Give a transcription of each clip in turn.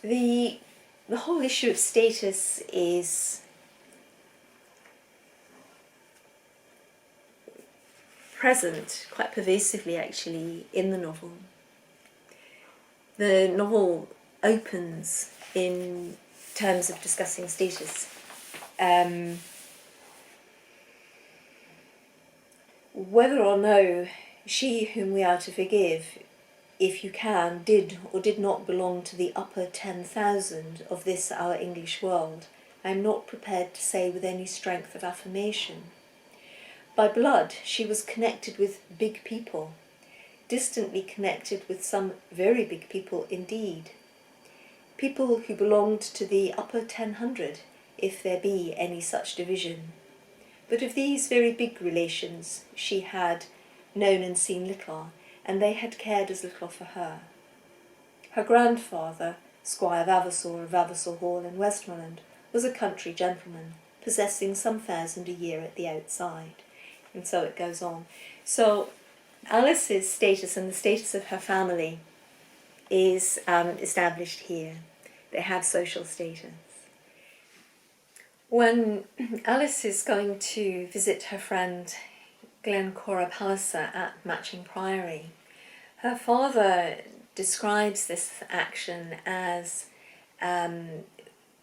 The whole issue of status is present, quite pervasively actually, in the novel. The novel opens in terms of discussing status. Whether or no she whom we are to forgive, if you can, did or did not belong to the upper 10,000 of this our English world, I am not prepared to say with any strength of affirmation. By blood, she was connected with big people, distantly connected with some very big people indeed. People who belonged to the upper 1000, if there be any such division. But of these very big relations she had known and seen little, and they had cared as little for her. Her grandfather, Squire Vavasor of Vavasor Hall in Westmoreland, was a country gentleman, possessing some 1,000 a year at the outside. And so it goes on. So Alice's status and the status of her family is established here. They have social status. When Alice is going to visit her friend Glencora Palliser at Matching Priory, her father describes this action as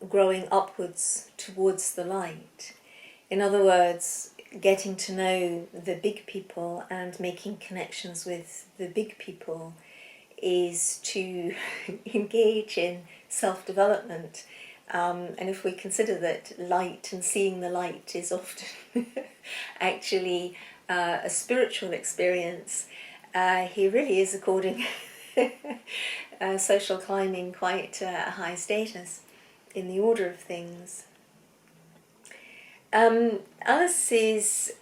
growing upwards towards the light. In other words, getting to know the big people and making connections with the big people is to engage in self-development. And if we consider that light and seeing the light is often actually a spiritual experience, he really is according social climbing quite a high status in the order of things. Alice is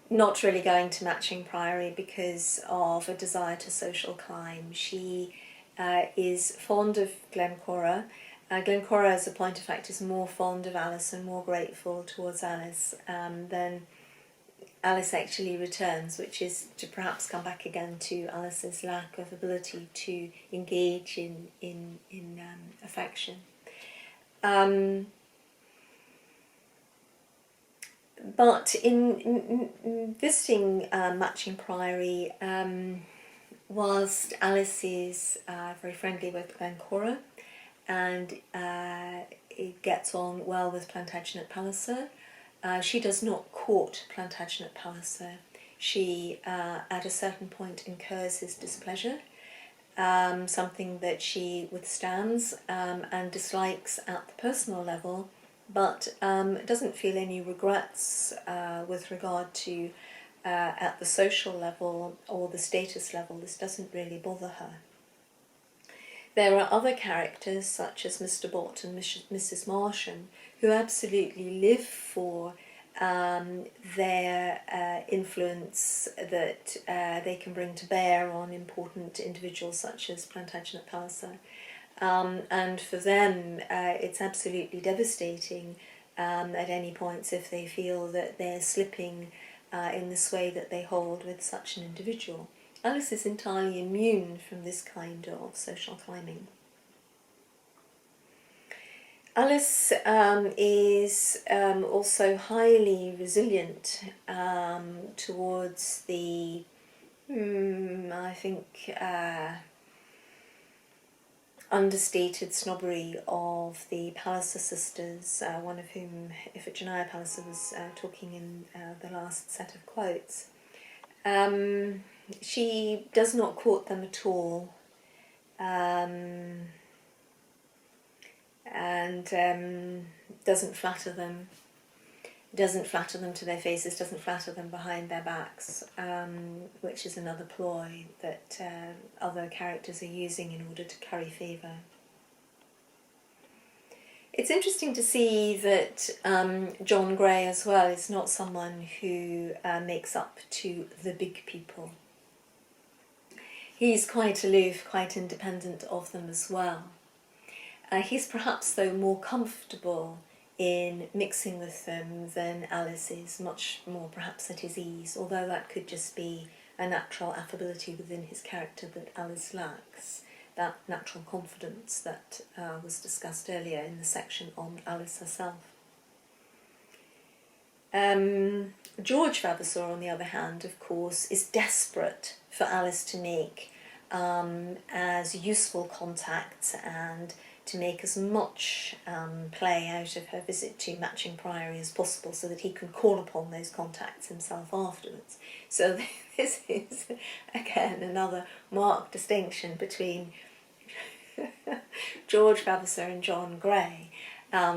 not really going to Matching Priory because of a desire to social climb. She is fond of Glencora. Glencora, as a point of fact, is more fond of Alice and more grateful towards Alice than Alice actually returns, which is to perhaps come back again to Alice's lack of ability to engage in affection. But in visiting Matching Priory, whilst Alice is very friendly with Glencora and it gets on well with Plantagenet Palliser, she does not court Plantagenet Palliser. She, at a certain point, incurs his displeasure, something that she withstands and dislikes at the personal level, but doesn't feel any regrets with regard to at the social level or the status level. This doesn't really bother her. There are other characters such as Mr. Bott and Mrs. Marsham who absolutely live for their influence that they can bring to bear on important individuals such as Plantagenet Palliser. And for them it's absolutely devastating at any points if they feel that they're slipping in the sway that they hold with such an individual. Alice is entirely immune from this kind of social climbing. Alice is also highly resilient towards the, I think, understated snobbery of the Palliser sisters, one of whom, Iphigenia Palliser, was talking in the last set of quotes. She does not court them at all, and doesn't flatter them. Doesn't flatter them to their faces, doesn't flatter them behind their backs, which is another ploy that other characters are using in order to curry favour. It's interesting to see that John Gray as well is not someone who makes up to the big people. He's quite aloof, quite independent of them as well. He's perhaps, though, more comfortable in mixing with them than Alice is, much more perhaps at his ease, although that could just be a natural affability within his character that Alice lacks. that natural confidence that was discussed earlier in the section on Alice herself. George Vavasor, on the other hand, of course, is desperate for Alice to make as useful contacts and to make as much play out of her visit to Matching Priory as possible so that he can call upon those contacts himself afterwards. So this is, again, another marked distinction between George Vavasor and John Gray,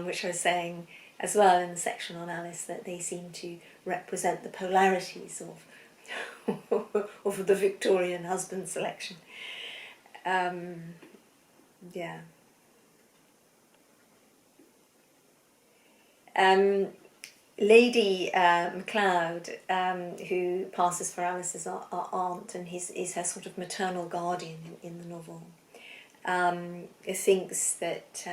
which I was saying as well in the section on Alice, that they seem to represent the polarities of the Victorian husband selection. Yeah. Lady McLeod, who passes for Alice's aunt and is her sort of maternal guardian in the novel, thinks that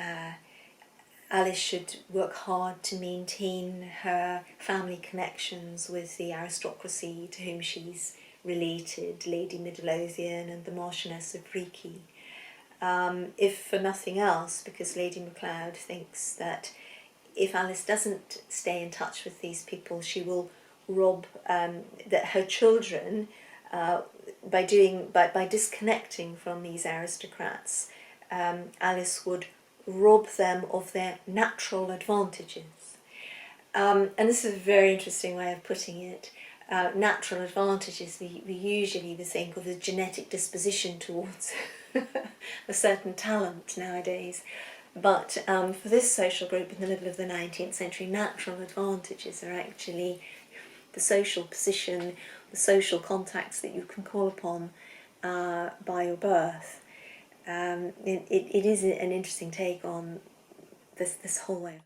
Alice should work hard to maintain her family connections with the aristocracy to whom she's related, Lady Midlothian and the Marchioness of Creaky. If for nothing else, because Lady McLeod thinks that if Alice doesn't stay in touch with these people, she will rob that her children, by disconnecting from these aristocrats, Alice would rob them of their natural advantages. And this is a very interesting way of putting it. Natural advantages, we usually think of as genetic disposition towards a certain talent nowadays. But for this social group in the middle of the 19th century, natural advantages are actually the social position, the social contacts that you can call upon by your birth. It is an interesting take on this whole way.